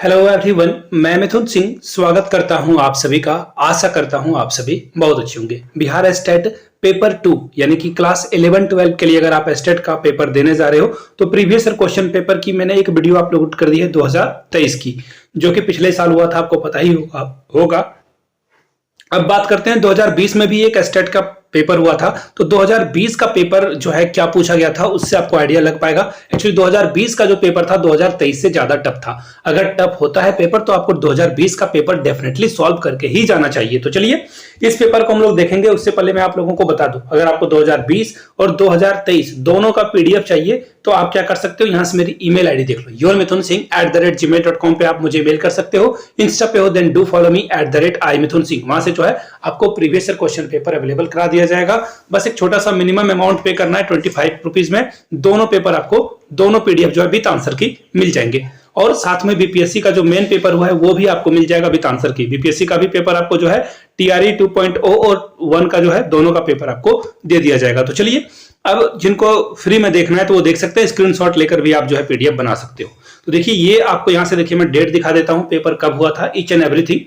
Hello everyone, मैं मिथुन सिंह स्वागत करता हूं आप सभी का। आशा करता हूं आप सभी बहुत अच्छे होंगे। बिहार स्टेट पेपर 2 यानी कि क्लास 11-12 के लिए अगर आप स्टेट का पेपर देने जा रहे हो तो प्रीवियस ईयर क्वेश्चन पेपर की मैंने एक वीडियो अपलोड कर दी है 2023 की, जो कि पिछले साल हुआ था, आपको पता ही होगा। अब बात करते हैं 2020 में भी एक स्टेट का पेपर हुआ था, तो 2020 का पेपर जो है क्या पूछा गया था उससे आपको आइडिया लग पाएगा। एक्चुअली 2020 का जो पेपर था 2023 से ज्यादा टफ था। अगर टफ होता है पेपर तो आपको 2020 का पेपर डेफिनेटली सॉल्व करके ही जाना चाहिए। तो चलिए इस पेपर को हम लोग देखेंगे। उससे पहले मैं आप लोगों को बता दूं, अगर आपको 2020 और 2023 दोनों का पीडीएफ चाहिए तो आप क्या कर सकते हो, यहां से मेरी ईमेल आईडी देख लो, yourmithunsingh@gmail.com पे आप मुझे मेल कर सकते हो। इंस्टा पे हो then do follow me @imithunsingh। वहां से जो है आपको previous year question paper available करा दिया जाएगा। बस एक छोटा सा मिनिमम अमाउंट पे करना है, 25 रुपीज में दोनों पेपर आपको, दोनों पीडीएफ जो है विद आंसर की मिल जाएंगे। और साथ में बीपीएससी का जो मेन पेपर हुआ है वो भी आपको मिल जाएगा विद आंसर की। बीपीएससी का भी पेपर आपको जो है टीआरई 2.0 और 1 का जो है दोनों का पेपर आपको दे दिया जाएगा। तो चलिए अब जिनको फ्री में देखना है तो वो देख सकते हैं, स्क्रीनशॉट लेकर भी आप जो है पीडीएफ बना सकते हो। तो देखिए ये आपको यहां से देखिए मैं डेट दिखा देता हूं, पेपर कब हुआ था, ईच एंड एवरीथिंग।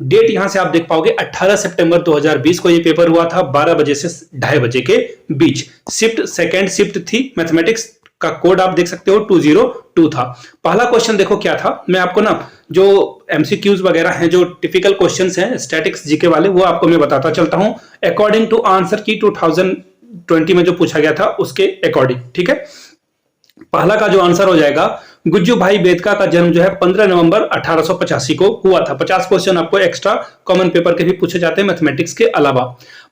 डेट यहां से आप देख पाओगे 18 सितंबर 2020 को ये पेपर हुआ था, 12 बजे से 2:30 बजे के बीच। शिफ्ट सेकेंड शिफ्ट थी, मैथमेटिक्स का कोड आप देख सकते हो 202 था। पहला क्वेश्चन देखो क्या था, मैं आपको ना जो एमसीक्यूज वगैरह हैं, जो टिपिकल क्वेश्चंस हैं स्टैटिक्स जीके वाले, वो आपको मैं बताता चलता हूं अकॉर्डिंग टू आंसर की 2020 में जो पूछा गया था उसके अकॉर्डिंग। ठीक है, पहला का जो आंसर हो जाएगा, गुज्जू भाई बेदका का जन्म जो है 15 नवंबर 1885 को हुआ था। 50 क्वेश्चन आपको एक्स्ट्रा कॉमन पेपर के भी पूछे जाते हैं मैथमेटिक्स के अलावा।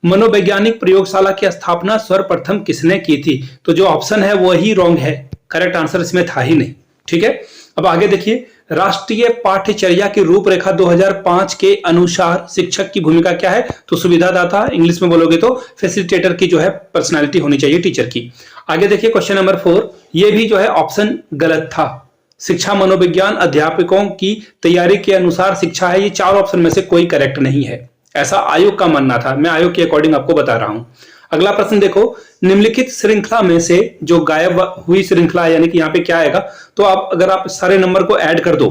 मनोवैज्ञानिक प्रयोगशाला की स्थापना सर्वप्रथम किसने की थी? तो जो ऑप्शन है वही रॉन्ग है, करेक्ट आंसर इसमें था ही नहीं। ठीक है, अब आगे देखिए, राष्ट्रीय पाठ्यचर्या की रूपरेखा 2005 के अनुसार शिक्षक की भूमिका क्या है? तो सुविधादाता, इंग्लिश में बोलोगे तो फैसिलिटेटर की जो है पर्सनालिटी होनी चाहिए टीचर की। आगे देखिए क्वेश्चन नंबर 4, ये भी जो है ऑप्शन गलत था। शिक्षा मनोविज्ञान अध्यापकों की तैयारी के अनुसार शिक्षा है, ये 4 ऑप्शन में से कोई करेक्ट नहीं है, ऐसा आयोग का मानना था। मैं आयोग के अकॉर्डिंग आपको बता रहा हूं। अगला प्रश्न देखो, निम्नलिखित श्रृंखला में से जो गायब हुई श्रृंखला है, यानी कि यहाँ पे क्या आएगा, तो आप अगर आप सारे नंबर को ऐड कर दो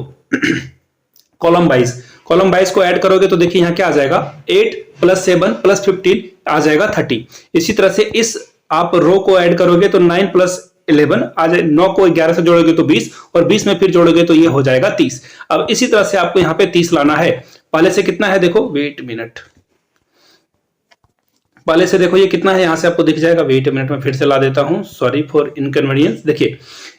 कॉलम वाइज को ऐड करोगे तो देखिए यहाँ क्या आ जाएगा, 8 + 7 + 15 आ जाएगा 30। इसी तरह से इस आप रो को ऐड करोगे तो 9 + 11 आ जाए, 9 को 11 से जोड़ोगे तो 20 और 20 में फिर जोड़ोगे तो ये हो जाएगा 30। अब इसी तरह से आपको यहाँ पे 30 लाना है। पहले से कितना है देखो, वेट मिनट, पहले से देखो ये कितना है, यहां से आपको दिख जाएगा। वेट मिनट में फिर से ला देता हूं, सॉरी फॉर इनकन्वीनियंस। देखिए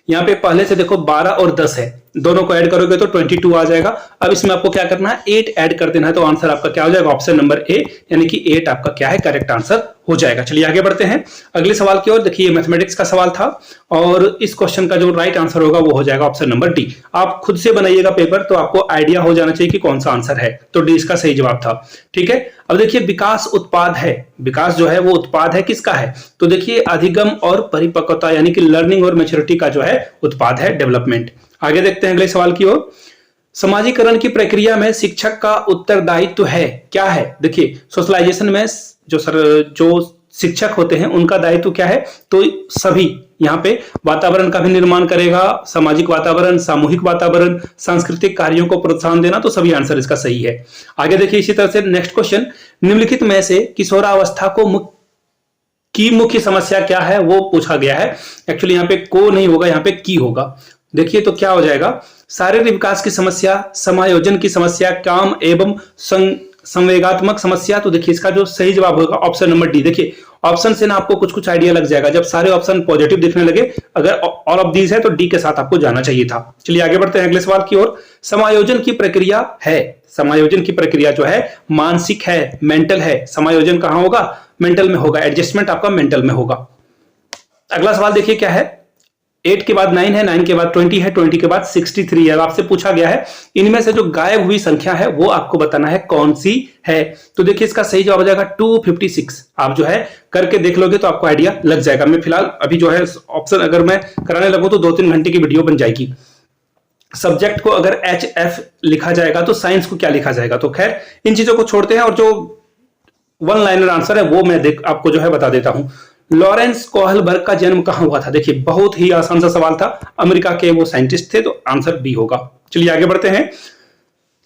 यहाँ पे पहले से देखो 12 और 10 है, दोनों को ऐड करोगे तो 22 आ जाएगा। अब इसमें आपको क्या करना है, 8 ऐड कर देना है, तो आंसर आपका क्या हो जाएगा, ऑप्शन नंबर ए, यानी कि 8 आपका क्या है, करेक्ट आंसर हो जाएगा। चलिए आगे बढ़ते हैं अगले सवाल की ओर। देखिए मैथमेटिक्स का सवाल था और इस क्वेश्चन का जो राइट आंसर होगा वो हो जाएगा ऑप्शन नंबर डी। आप खुद से बनाइएगा पेपर तो आपको आइडिया हो जाना चाहिए कि कौन सा आंसर है, तो डी इसका सही जवाब था। ठीक है, अब देखिए विकास उत्पाद है, विकास जो है वो उत्पाद है किसका है, तो देखिए अधिगम और परिपक्वता यानी कि लर्निंग और मैच्योरिटी का जो है उत्पाद है, डेवलपमेंट। आगे देखते हैं अगले सवाल की ओर। समाजीकरण की प्रक्रिया में शिक्षक का उत्तरदायित्व है, क्या है? देखिए सोशलाइजेशन में जो शिक्षक होते हैं उनका दायित्व क्या है, तो सभी यहाँ पे वातावरण का भी निर्माण करेगा, सामाजिक वातावरण, सामूहिक वातावरण, सांस्कृतिक कार्यों को प्रोत्साहन देना, तो सभी आंसर इसका सही है। आगे देखिए इसी तरह से नेक्स्ट क्वेश्चन, निम्नलिखित में से किशोरावस्था की मुख्य समस्या क्या है, वो पूछा गया है। एक्चुअली यहाँ पे को नहीं होगा, यहाँ पे की होगा। देखिए तो क्या हो जाएगा, शारीरिक विकास की समस्या, समायोजन की समस्या, काम एवं संवेगात्मक समस्या, तो देखिए इसका जो सही जवाब होगा ऑप्शन नंबर डी। देखिए ऑप्शन से ना आपको कुछ कुछ आइडिया लग जाएगा, जब सारे ऑप्शन पॉजिटिव दिखने लगे, अगर ऑल ऑफ दीज है तो डी के साथ आपको जाना चाहिए था। चलिए आगे बढ़ते हैं अगले सवाल की ओर। समायोजन की प्रक्रिया है, समायोजन की प्रक्रिया जो है मानसिक है, मेंटल है। समायोजन कहां होगा, मेंटल में होगा, एडजस्टमेंट आपका मेंटल में होगा। अगला सवाल देखिए क्या है, 8 के बाद 9 है, 9 के बाद 20 है, 20 के बाद 63 है। आपसे पूछा गया है इनमें से जो गायब हुई संख्या है वो आपको बताना है कौन सी है, तो देखिए इसका सही जवाब हो जाएगा 256। आप जो है करके देख लोगे तो आपको आइडिया लग जाएगा। मैं फिलहाल अभी जो है ऑप्शन अगर मैं कराने लगूं तो 2-3 घंटे की वीडियो बन जाएगी। सब्जेक्ट को अगर HF लिखा जाएगा तो साइंस को क्या लिखा जाएगा, तो खैर इन चीजों को छोड़ते हैं और जो वन लाइनर आंसर है वो मैं आपको जो है बता देता हूं। लॉरेंस कोहलबर्ग का जन्म कहां हुआ था? देखिए बहुत ही आसान सा सवाल था, अमेरिका के वो साइंटिस्ट थे, तो आंसर बी होगा। चलिए आगे बढ़ते हैं।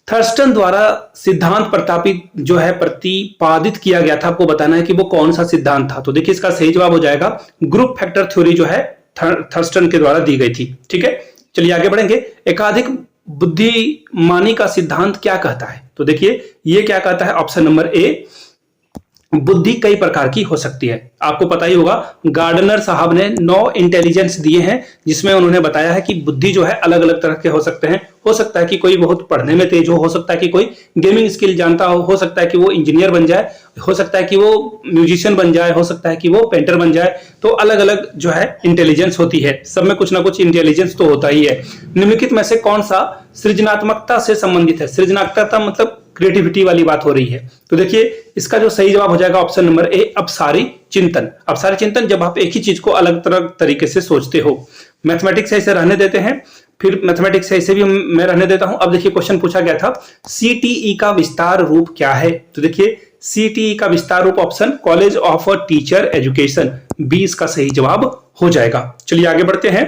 थर्स्टन द्वारा सिद्धांत प्रतिपादित किया गया था, आपको बताना है कि वो कौन सा सिद्धांत था। तो देखिए इसका सही जवाब हो जाएगा ग्रुप फैक्टर थ्योरी जो है थर्स्टन के द्वारा दी गई थी। ठीक है, चलिए आगे बढ़ेंगे। एकाधिक बुद्धिमानी का सिद्धांत क्या कहता है? तो देखिए ये क्या कहता है, ऑप्शन नंबर ए, बुद्धि कई प्रकार की हो सकती है। आपको पता ही होगा गार्डनर साहब ने 9 इंटेलिजेंस दिए हैं, जिसमें उन्होंने बताया है कि बुद्धि जो है अलग अलग तरह के हो सकते हैं। हो सकता है कि कोई बहुत पढ़ने में तेज हो सकता है कि कोई गेमिंग स्किल जानता हो सकता है कि वो इंजीनियर बन जाए, हो सकता है कि वो म्यूजिशियन बन जाए, हो सकता है कि वो पेंटर बन जाए। तो अलग अलग जो है इंटेलिजेंस होती है, सब में कुछ ना कुछ इंटेलिजेंस तो होता ही है। निम्नलिखित में से कौन सा सृजनात्मकता से संबंधित है? सृजनात्मकता मतलब क्रिएटिविटी वाली बात हो रही है। तो देखिए इसका जो सही जवाब हो जाएगा ऑप्शन नंबर ए, अपसारी चिंतन। अपसारी चिंतन जब आप एक ही चीज को अलग अलग तरीके से सोचते हो। मैथमेटिक्स से इसे रहने देते हैं, फिर मैथमेटिक्स से इसे भी मैं रहने देता हूं। अब देखिए क्वेश्चन पूछा गया था सीटीई का विस्तार रूप क्या है? तो देखिए सीटीई का विस्तार रूप option college of teacher education, B इसका सही जवाब हो जाएगा। चलिए आगे बढ़ते हैं।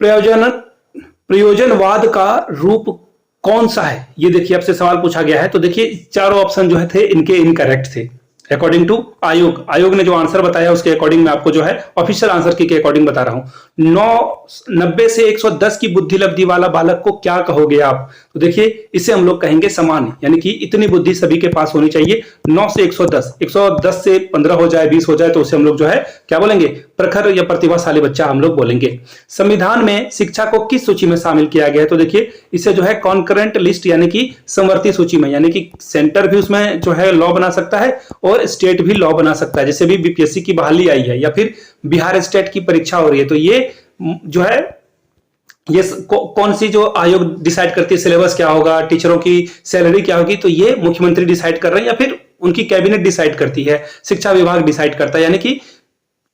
प्रयोजनवाद का रूप कौन सा है? ये देखिए आपसे सवाल पूछा गया है। तो देखिए चारों ऑप्शन जो है थे इनके इनकरेक्ट थे अकॉर्डिंग टू आयोग ने जो आंसर बताया उसके अकॉर्डिंग मैं आपको जो है ऑफिशियल आंसर के अकॉर्डिंग बता रहा हूं। 90 से 110 की बुद्धि लब्धि वाला बालक को क्या कहोगे आप? तो देखिए इसे हम लोग कहेंगे सामान्य, यानी कि इतनी बुद्धि सभी के पास होनी चाहिए। 9 से 110 से 15 हो जाए 20 हो जाए तो उसे हम लोग जो है क्या बोलेंगे? प्रखर या प्रतिभाशाली बच्चा हम लोग बोलेंगे। संविधान में शिक्षा को किस सूची में शामिल किया गया है? तो देखिए इसे जो है कॉन्करेंट लिस्ट यानी कि समवर्ती सूची में, यानी कि सेंटर भी उसमें जो है लॉ बना सकता है और स्टेट भी लॉ बना सकता है। जैसे भी बीपीएससी की बहाली आई है या फिर बिहार स्टेट की परीक्षा हो रही है, तो ये जो है ये कौन सी जो आयोग डिसाइड करती है सिलेबस क्या होगा, टीचरों की सैलरी क्या होगी, तो ये मुख्यमंत्री डिसाइड कर रहे हैं या फिर उनकी कैबिनेट डिसाइड करती है, शिक्षा विभाग डिसाइड करता है, यानी कि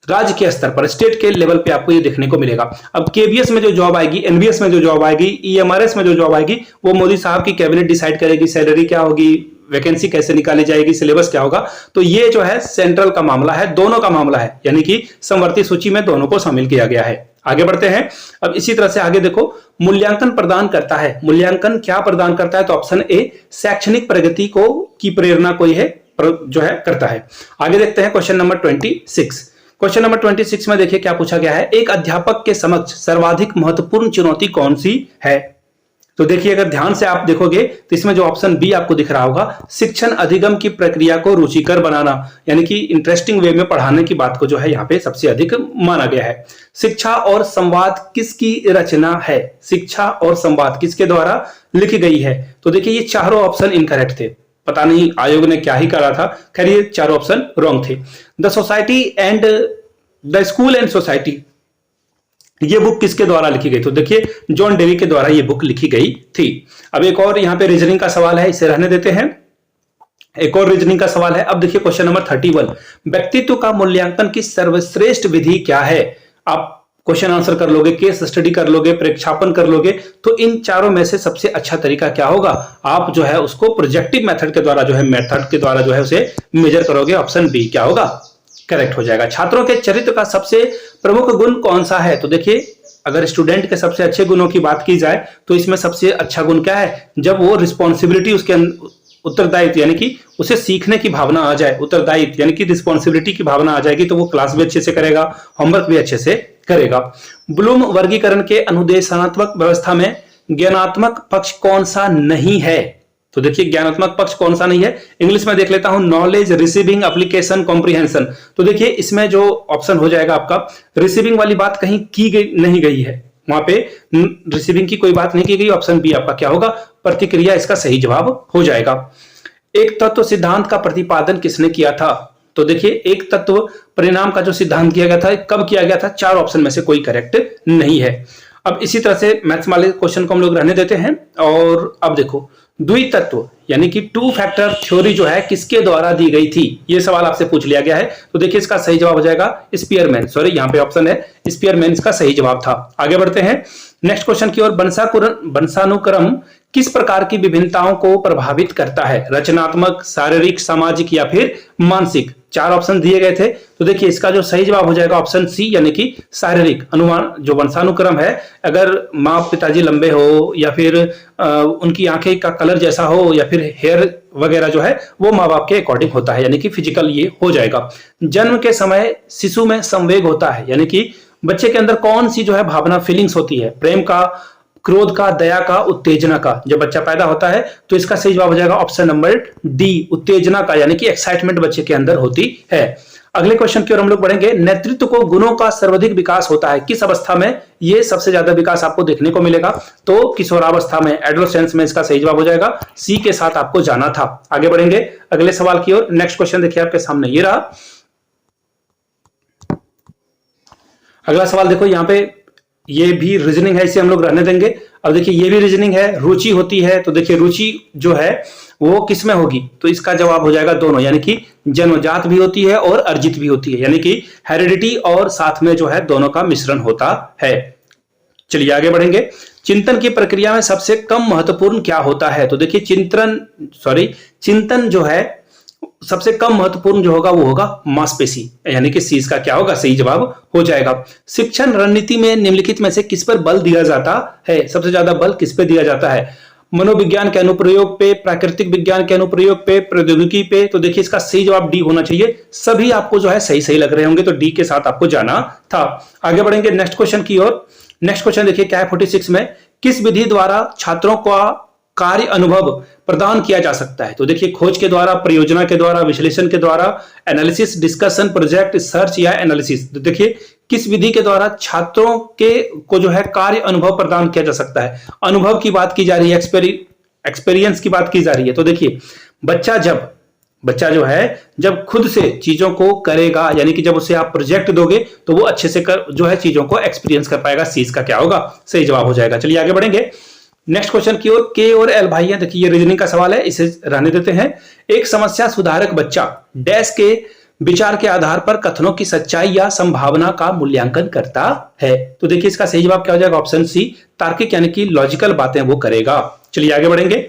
राज्य के स्तर पर स्टेट के लेवल पे आपको ये देखने को मिलेगा। अब केबीएस में जो जॉब आएगी, एनबीएस में जो जॉब आएगी, ईएमआरएस में जो जॉब आएगी, वो मोदी साहब की कैबिनेट डिसाइड करेगी, सैलरी क्या होगी, वैकेंसी कैसे निकाली जाएगी, सिलेबस क्या होगा। तो ये जो है सेंट्रल का मामला है, दोनों का मामला है, यानी कि समवर्ती सूची में दोनों को शामिल किया गया है। आगे बढ़ते हैं। अब इसी तरह से आगे देखो, मूल्यांकन प्रदान करता है, मूल्यांकन क्या प्रदान करता है? तो ऑप्शन ए, शैक्षणिक प्रगति को की प्रेरणा कोई है जो है करता है। आगे देखते हैं क्वेश्चन नंबर 26। क्वेश्चन नंबर 26 में देखिए क्या पूछा गया है, एक अध्यापक के समक्ष सर्वाधिक महत्वपूर्ण चुनौती कौन सी है? तो देखिए अगर ध्यान से आप देखोगे तो इसमें जो ऑप्शन बी आपको दिख रहा होगा, शिक्षण अधिगम की प्रक्रिया को रुचिकर बनाना, यानी कि इंटरेस्टिंग वे में पढ़ाने की बात को जो है यहाँ पे सबसे अधिक माना गया है। शिक्षा और संवाद किसकी रचना है? शिक्षा और संवाद किसके द्वारा लिखी गई है? तो देखिए ये चारों ऑप्शन इनकरेक्ट थे, पता नहीं आयोग ने क्या ही करा था, खैर ये चारों ऑप्शन रॉन्ग थे। The society and the school and society, ये बुक किसके द्वारा लिखी गई? तो देखिए जॉन डेवी के द्वारा ये बुक लिखी गई थी। अब एक और यहाँ पे रीजनिंग का सवाल है, इसे रहने देते हैं। एक और रीजनिंग का सवाल है। अब देखिए क्वेश्चन नंबर 31, व्यक्तित्व का मूल्यांकन की सर्वश्रेष्ठ विधि क्या है? आप क्वेश्चन आंसर कर लोगे, केस स्टडी कर लोगे, प्रेक्षापन कर लोगे, तो इन चारों में से सबसे अच्छा तरीका क्या होगा? आप जो है उसको प्रोजेक्टिव मेथड के द्वारा जो है उसे मेजर करोगे। ऑप्शन बी क्या होगा? करेक्ट हो जाएगा। छात्रों के चरित्र का सबसे प्रमुख गुण कौन सा है? तो देखिए अगर स्टूडेंट के सबसे अच्छे गुणों की बात की जाए तो इसमें सबसे अच्छा गुण क्या है? जब वो रिस्पॉन्सिबिलिटी उसके उत्तरदायित्व यानी कि उसे सीखने की भावना आ जाए, उत्तरदायित्व यानी कि रिस्पॉन्सिबिलिटी की भावना आ जाएगी, तो वो क्लास भी अच्छे से करेगा, होमवर्क भी अच्छे से करेगा। ब्लूम वर्गीकरण के अनुदेशात्मक व्यवस्था में ज्ञानात्मक पक्ष कौन सा नहीं है? तो देखिए ज्ञानात्मक पक्ष कौन सा नहीं है, इंग्लिश में देख लेता हूं, नॉलेज, रिसीविंग, एप्लीकेशन, कॉम्प्रिहेंशन। तो देखिए इसमें जो ऑप्शन हो जाएगा आपका, रिसीविंग वाली बात कहीं की गई नहीं गई है, वहां पे रिसीविंग की कोई बात नहीं की गई। ऑप्शन बी आपका क्या होगा? प्रतिक्रिया इसका सही जवाब हो जाएगा। एक तत्व सिद्धांत का प्रतिपादन किसने किया था? तो देखिए एक तत्व परिणाम का जो सिद्धांत किया गया था, कब किया गया था? चार ऑप्शन में से कोई करेक्ट नहीं है। अब इसी तरह से मैथ्स वाले क्वेश्चन को हम लोग रहने देते हैं। और अब देखो द्वितत्व यानी कि टू फैक्टर थ्योरी जो है किसके द्वारा दी गई थी? ये सवाल आपसे पूछ लिया गया है। तो देखिए इसका सही जवाब हो जाएगा स्पीयरमैन, सॉरी यहाँ पे ऑप्शन है स्पीयरमैन, इसका सही जवाब था। आगे बढ़ते हैं। नेक्स्ट क्वेश्चन की ओर, वंशानुक्रम किस प्रकार की विभिन्नताओं को प्रभावित करता है? रचनात्मक, शारीरिक, सामाजिक या फिर मानसिक? चार ऑप्शन दिए गए थे, तो देखिए इसका जो सही जवाब हो जाएगा ऑप्शन सी, यानी कि शारीरिक अनुमान। जो वंशानुक्रम है, अगर माँ पिताजी लंबे हो या फिर उनकी आंखें का कलर जैसा हो या फिर हेयर वगैरह जो है वो माँ बाप के अकॉर्डिंग होता है, यानी कि फिजिकल ये हो जाएगा। जन्म के समय शिशु में संवेग होता है, यानी कि बच्चे के अंदर कौन सी जो है भावना, फीलिंग्स होती है? प्रेम का, क्रोध का, दया का, उत्तेजना का। जब बच्चा पैदा होता है तो इसका सही जवाब हो जाएगा ऑप्शन नंबर डी, उत्तेजना का, यानी कि एक्साइटमेंट बच्चे के अंदर होती है। अगले क्वेश्चन की ओर हम लोग बढ़ेंगे। नेतृत्व को गुणों का सर्वाधिक विकास होता है किस अवस्था में? ये सबसे ज्यादा विकास आपको देखने को मिलेगा, तो किशोरावस्था में, एडोलेसेंस में। इसका सही जवाब हो जाएगा सी के साथ आपको जाना था। आगे बढ़ेंगे अगले सवाल की ओर। नेक्स्ट क्वेश्चन देखिए आपके सामने ये रहा। अगला सवाल देखो, यहाँ पे ये भी रीजनिंग है, इसे हम लोग रहने देंगे। अब देखिए ये भी रीजनिंग है, रुचि होती है, तो देखिए रुचि जो है वो किस में होगी? तो इसका जवाब हो जाएगा दोनों, यानी कि जन्मजात भी होती है और अर्जित भी होती है, यानी कि हेरिडिटी और साथ में जो है दोनों का मिश्रण होता है। चलिए आगे बढ़ेंगे। चिंतन की प्रक्रिया में सबसे कम महत्वपूर्ण क्या होता है? तो देखिए चिंतन जो है सबसे कम महत्वपूर्ण जो होगा वो होगा मांसपेशी, यानी कि सी का क्या होगा? सही जवाब हो जाएगा। शिक्षण रणनीति में निम्नलिखित में से किस पर बल दिया जाता है? सबसे ज्यादा बल किस पे दिया जाता है? मनोविज्ञान के अनुप्रयोग पे, प्राकृतिक विज्ञान के अनुप्रयोग पे, प्रौद्योगिकी पे? तो देखिए इसका सही जवाब डी होना चाहिए। सभी आपको जो है सही सही लग रहे होंगे, तो डी के साथ आपको जाना था। आगे बढ़ेंगे नेक्स्ट क्वेश्चन की ओर। नेक्स्ट क्वेश्चन देखिए क्या है 46 में, किस विधि द्वारा छात्रों का कार्य अनुभव प्रदान किया जा सकता है? तो देखिए खोज के द्वारा, परियोजना के द्वारा, विश्लेषण के द्वारा, एनालिसिस, डिस्कशन, प्रोजेक्ट, सर्च या एनालिसिस। तो देखिए किस विधि के द्वारा छात्रों के को जो है कार्य अनुभव प्रदान किया जा सकता है? अनुभव की बात की जा रही है, एक्सपीरियंस की बात की जा रही है। तो देखिए बच्चा जो है जब खुद से चीजों को करेगा, यानी कि जब उसे आप प्रोजेक्ट दोगे तो वो अच्छे से जो है चीजों को एक्सपीरियंस कर पाएगा। सी का क्या होगा? सही जवाब हो जाएगा। चलिए आगे बढ़ेंगे नेक्स्ट क्वेश्चन की ओर। के और एल भाई हैं, देखिए ये रीजनिंग का सवाल है, इसे रहने देते हैं। एक समस्या सुधारक बच्चा डैश के विचार के आधार पर कथनों की सच्चाई या संभावना का मूल्यांकन करता है। तो देखिए इसका सही जवाब क्या हो जाएगा? ऑप्शन सी, तार्किक यानी कि लॉजिकल बातें वो करेगा। चलिए आगे बढ़ेंगे।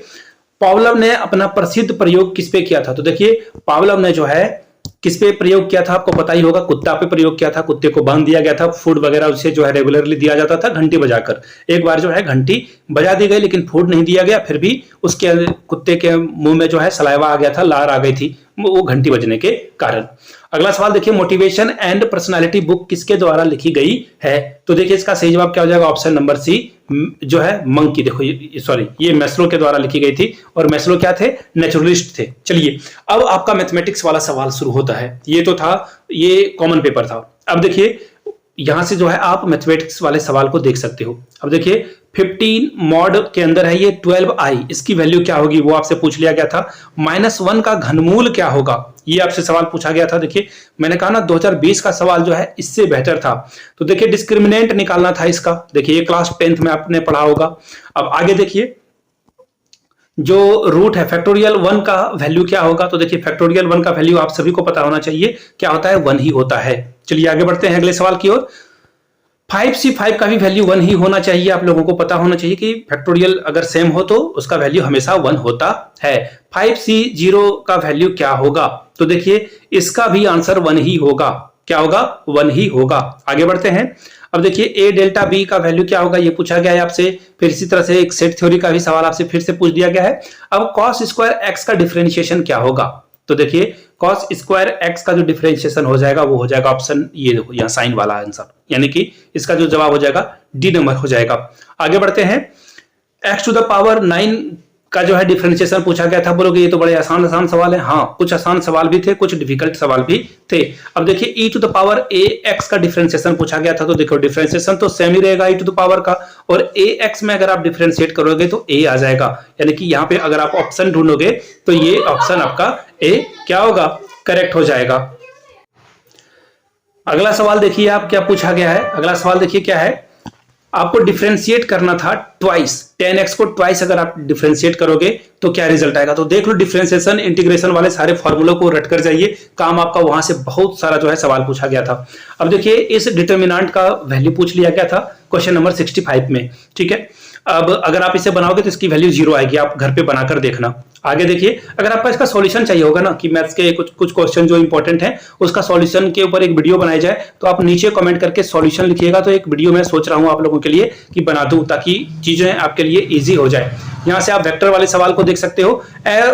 पावलोव ने अपना प्रसिद्ध प्रयोग किस पे किया था? तो देखिए पावलोव ने जो है किस पे प्रयोग किया था? आपको पता ही होगा, कुत्ता पे प्रयोग किया था। कुत्ते को बांध दिया गया था, फूड वगैरह उसे जो है रेगुलरली दिया जाता था घंटी बजाकर। एक बार जो है घंटी बजा दी गई लेकिन फूड नहीं दिया गया, फिर भी उसके कुत्ते के मुंह में जो है सलाइवा आ गया था, लार आ गई थी वो घंटी बजने के कारण। अगला सवाल देखिए, मोटिवेशन एंड पर्सनालिटी बुक किसके द्वारा लिखी गई है? तो देखिए इसका सही जवाब क्या हो जाएगा? ऑप्शन नंबर सी जो है मंकी। देखो ये मैस्लो के द्वारा लिखी गई थी, और मैस्लो क्या थे? नेचुरलिस्ट थे। चलिए अब आपका मैथमेटिक्स वाला सवाल शुरू होता है। ये तो था, ये कॉमन पेपर था। अब देखिए यहां से जो है आप मैथमेटिक्स वाले सवाल को देख सकते हो। अब देखिए 15 मॉड के अंदर है ये 12i, इसकी वैल्यू क्या होगी वो आपसे पूछ लिया गया था। -1 का घनमूल क्या होगा, ये आपसे सवाल पूछा गया था। देखिए मैंने कहा ना 2020 का सवाल जो है इससे बेहतर था। तो देखिए डिस्क्रिमिनेंट निकालना था इसका। देखिए ये क्लास 10th में आपने पढ़ा होगा। अब आगे देखिए जो रूट है फैक्टोरियल 1 का वैल्यू क्या होगा? तो देखिए फैक्टोरियल 1 का वैल्यू आप सभी को पता होना चाहिए, क्या होता है? 1 ही होता है। चलिए आगे बढ़ते हैं अगले सवाल की ओर। 5c5 का भी वैल्यू 1 ही होना चाहिए। आप लोगों को पता होना चाहिए कि फैक्टोरियल अगर सेम हो तो उसका वैल्यू हमेशा 1 होता है। 5c0 का वैल्यू क्या होगा? तो देखिए इसका भी आंसर 1 ही होगा। क्या होगा? 1 ही होगा। आगे बढ़ते हैं। अब देखिए a डेल्टा b का वैल्यू क्या होगा, ये पूछा गया है आपसे। फिर इसी तरह से एक सेट थ्योरी का भी सवाल आपसे फिर से पूछ दिया गया है। अब cos स्क्वायर x का डिफरेंशिएशन क्या होगा? तो देखिए cos स्क्वायर x का जो डिफरेंशिएशन हो जाएगा वो हो जाएगा ऑप्शन, ये देखो यहाँ साइन वाला आंसर, यानी कि इसका जो जवाब हो जाएगा डी नंबर हो जाएगा। आगे बढ़ते हैं। x टू द पावर 9 का जो है डिफरेंशिएशन पूछा गया था। बोलोगे ये तो बड़े आसान सवाल है। हाँ, कुछ आसान सवाल भी थे, कुछ डिफिकल्ट सवाल भी थे। अब देखिए e to the power ax का डिफरेंशिएशन पूछा गया था। तो देखो डिफरेंशिएशन तो सेम ही रहेगा e टू द पावर का, और ax में अगर आप डिफरेंशिएट करोगे तो a आ जाएगा, यानी कि यहाँ पे अगर आप ऑप्शन ढूंढोगे तो ये ऑप्शन आपका a क्या होगा? करेक्ट हो जाएगा। अगला सवाल देखिए आप क्या पूछा गया है। अगला सवाल देखिए क्या है, आपको डिफरेंशिएट करना था ट्वाइस 10x को ट्वाइस अगर आप डिफरेंशिएट करोगे तो क्या रिजल्ट आएगा। तो देख लो, डिफरेंशिएशन इंटीग्रेशन वाले सारे फॉर्मूलों को रट कर जाइए, काम आपका वहां से बहुत सारा जो है सवाल पूछा गया था। अब देखिए, इस डिटर्मिनेंट का वैल्यू पूछ लिया गया था क्वेश्चन नंबर 65 में, ठीक है। अब अगर आप इसे बनाओगे तो इसकी वैल्यू 0 आएगी, आप घर पे बनाकर देखना। आगे देखिए, अगर आपका इसका सॉल्यूशन चाहिए होगा ना, कि मैथ्स के कुछ क्वेश्चन जो इंपॉर्टेंट हैं उसका सॉल्यूशन के ऊपर एक वीडियो बनाई जाए, तो आप नीचे कमेंट करके सॉल्यूशन लिखिएगा। तो एक वीडियो मैं सोच रहा हूं आप लोगों के लिए कि बना दूं, ताकि चीजें आपके लिए इजी हो जाए। यहां से आप वेक्टर वाले सवाल को देख सकते हो,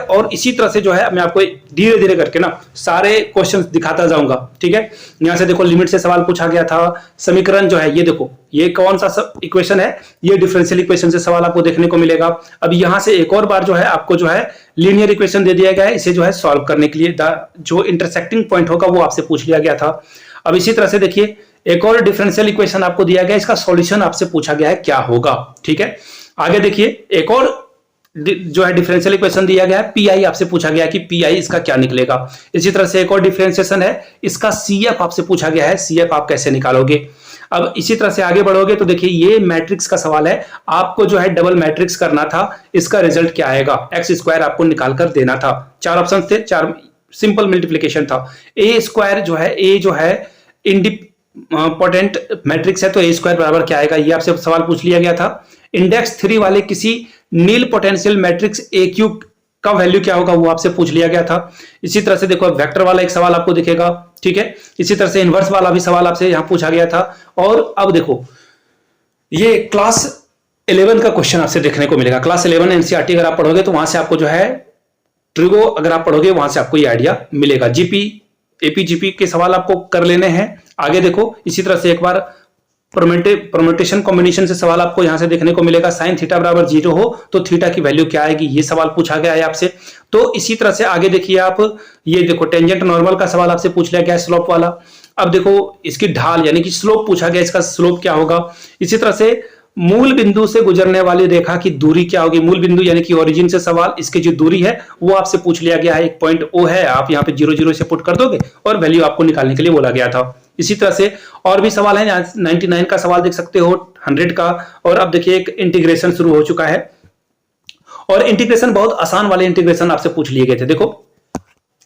और इसी तरह से जो है मैं आपको धीरे धीरे करके ना सारे क्वेश्चंस दिखाता जाऊंगा, ठीक है। यहां से देखो, लिमिट से सवाल पूछा गया था, समीकरण जो है ये देखो, ये कौन सा इक्वेशन है, ये डिफरेंशियल इक्वेशन से सवाल आपको देखने को मिलेगा। अब यहां से एक और बार जो है आपको जो है लीनियर इक्वेशन दे दिया गया है, इसे जो है सॉल्व करने के लिए जो इंटरसेक्टिंग पॉइंट होगा वो आपसे पूछ लिया गया था। अब इसी तरह से देखिए, एक और डिफरेंशियल इक्वेशन आपको दिया गया है, इसका सॉल्यूशन आपसे पूछा गया है क्या होगा, ठीक है। आगे देखिए, एक और जो है डिफरेंशियल इक्वेशन दिया गया है, पीआई आपसे पूछा गया है कि पीआई इसका क्या निकलेगा। इसी तरह से एक और डिफरेंशिएशन है, इसका सीएफ आपसे पूछा गया है, सीएफ आप कैसे निकालोगे। अब इसी तरह से आगे बढ़ोगे तो देखिए, ये मैट्रिक्स का सवाल है, आपको जो है डबल मैट्रिक्स करना था, इसका रिजल्ट क्या आएगा, एक्स स्क्वायर आपको निकाल कर देना था। 4 ऑप्शन थे, 4 सिंपल मल्टीप्लीकेशन था। ए स्क्वायर जो है, ए जो है इंडिपेंडेंट मैट्रिक्स है, तो ए स्क्वायर बराबर क्या आएगा, ये आपसे सवाल पूछ लिया गया था। इंडेक्स 3 वाले किसी नील पोटेंशियल मैट्रिक्स ए क्यूब का वैल्यू क्या होगा, वो आपसे पूछ लिया गया था। इसी तरह से देखो, वेक्टर वाला एक सवाल आपको दिखेगा, ठीक है। इसी तरह से इनवर्स वाला भी सवाल आपसे यहां पूछा गया था। और अब देखो, ये क्लास 11 का क्वेश्चन आपसे देखने को मिलेगा। क्लास 11 एनसीईआरटी अगर आप पढ़ोगे तो वहां से आपको जो है ट्रिगो अगर आप पढ़ोगे वहां से आपको ये आइडिया मिलेगा। जीपी एपी जीपी के सवाल आपको कर लेने हैं। आगे देखो, इसी तरह से एक बार परम्यूटेशन कॉम्बिनेशन से सवाल आपको यहां से देखने को मिलेगा। साइन थीटा बराबर 0 हो तो थीटा की वैल्यू क्या आएगी, ये सवाल पूछा गया है आपसे। तो इसी तरह से आगे देखिए आप, ये देखो टेंजेंट नॉर्मल का सवाल आपसे पूछ लिया गया है, स्लोप वाला। अब देखो, इसकी ढाल यानी कि स्लोप पूछा गया, इसका स्लोप क्या होगा। इसी तरह से मूल बिंदु से गुजरने वाली रेखा की दूरी क्या होगी, मूल बिंदु यानी कि ओरिजिन से सवाल, इसकी जो दूरी है वो आपसे पूछ लिया गया है। एक पॉइंट ओ है, आप यहाँ पे 0 0 से पुट कर दोगे और वैल्यू आपको निकालने के लिए बोला गया था। इसी तरह से और भी सवाल है, 99 का सवाल देख सकते हो, 100 का। और अब देखिए, एक इंटीग्रेशन शुरू हो चुका है, और इंटीग्रेशन बहुत आसान वाले इंटीग्रेशन आपसे पूछ लिए गए थे। देखो,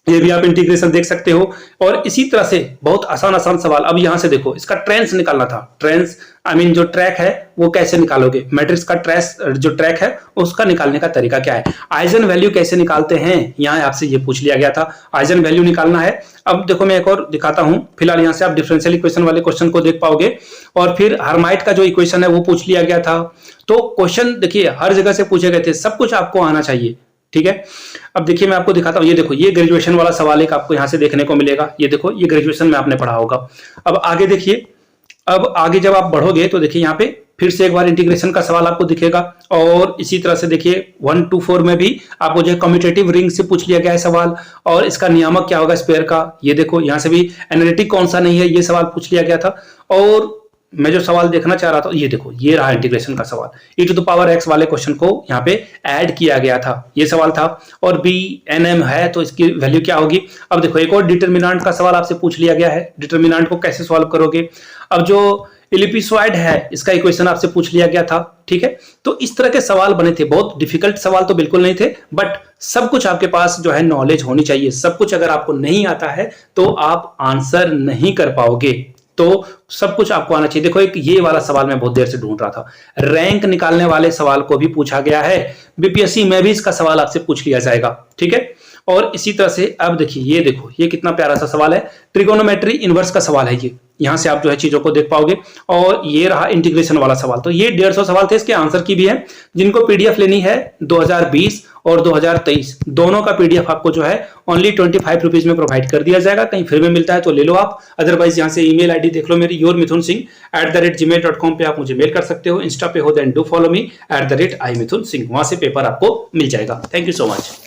ये भी आप इंटीग्रेशन देख सकते हो। और इसी तरह से बहुत आसान आसान सवाल। अब यहां से देखो, इसका ट्रेंस निकालना था, ट्रेंस जो ट्रैक है वो कैसे निकालोगे, मैट्रिक्स का ट्रेस जो ट्रैक है उसका निकालने का तरीका क्या है, आइजन वैल्यू कैसे निकालते हैं, यहां आपसे ये पूछ लिया गया था, आइजन वैल्यू निकालना है। अब देखो, मैं एक और दिखाता हूं, फिलहाल यहां से आप डिफरेंशियल इक्वेशन वाले क्वेश्चन को देख पाओगे। और फिर हर्माइट का जो इक्वेशन है वो पूछ लिया गया था। तो क्वेश्चन देखिए हर जगह से पूछे गए थे, सब कुछ आपको आना चाहिए, ठीक है। अब देखिए, मैं आपको दिखाता हूं, ये देखो, ये ग्रेजुएशन वाला सवाल एक आपको यहां से देखने को मिलेगा। ये देखो, ये ग्रेजुएशन में आपने पढ़ा होगा। अब आगे देखिए, अब आगे जब आप बढ़ोगे तो देखिए, यहाँ पे फिर से एक बार इंटीग्रेशन का सवाल आपको दिखेगा। और इसी तरह से देखिए 1 to 4 में भी आपको जो है कम्यूटेटिव रिंग से पूछ लिया गया है सवाल, और इसका नियामक क्या होगा स्क्वायर का। ये देखो, यहां से भी एनालिटिक कौन सा नहीं है, ये सवाल पूछ लिया गया था। और मैं जो सवाल देखना चाह रहा था, ये देखो, ये रहा इंटीग्रेशन का सवाल, e⁻x वाले क्वेश्चन को यहाँ पे ऐड किया गया था, ये सवाल था। और bnm है तो इसकी वैल्यू क्या होगी। अब देखो, एक और डिटर्मिनेंट का सवाल आपसे पूछ लिया गया है, डिटर्मिनेंट को कैसे सॉल्व करोगे। अब जो इलिपिसॉइड है, इसका इक्वेशन आपसे पूछ लिया गया था, ठीक है। तो इस तरह के सवाल बने थे, बहुत डिफिकल्ट सवाल तो बिल्कुल नहीं थे, बट सब कुछ आपके पास जो है नॉलेज होनी चाहिए। सब कुछ अगर आपको नहीं आता है तो आप आंसर नहीं कर पाओगे, तो सब कुछ आपको आना चाहिए। देखो, एक ये वाला सवाल मैं बहुत देर से ढूंढ रहा था, रैंक निकालने वाले सवाल को भी पूछा गया है, बीपीएससी में भी इसका सवाल आपसे पूछ लिया जाएगा, ठीक है। और इसी तरह से अब देखिए, ये देखो, ये कितना प्यारा सा सवाल है, ट्रिगोनोमेट्री इनवर्स का सवाल है ये, यहां से आप जो है चीजों को देख पाओगे। और ये रहा इंटीग्रेशन वाला सवाल। तो ये 150 सवाल थे, इसके आंसर की भी है। जिनको पीडीएफ लेनी है 2020 और 2023 दोनों का पीडीएफ आपको जो है ओनली 25 रुपीज में प्रोवाइड कर दिया जाएगा। कहीं फ्री में मिलता है तो ले लो आप, अदरवाइज यहाँ से ईमेल आईडी देख लो मेरी, yourmithunsingh@gmail.com पे आप मुझे मेल कर सकते हो। इंस्टा पे हो then do follow me @imithunsingh, वहां से पेपर आपको मिल जाएगा। Thank you so much.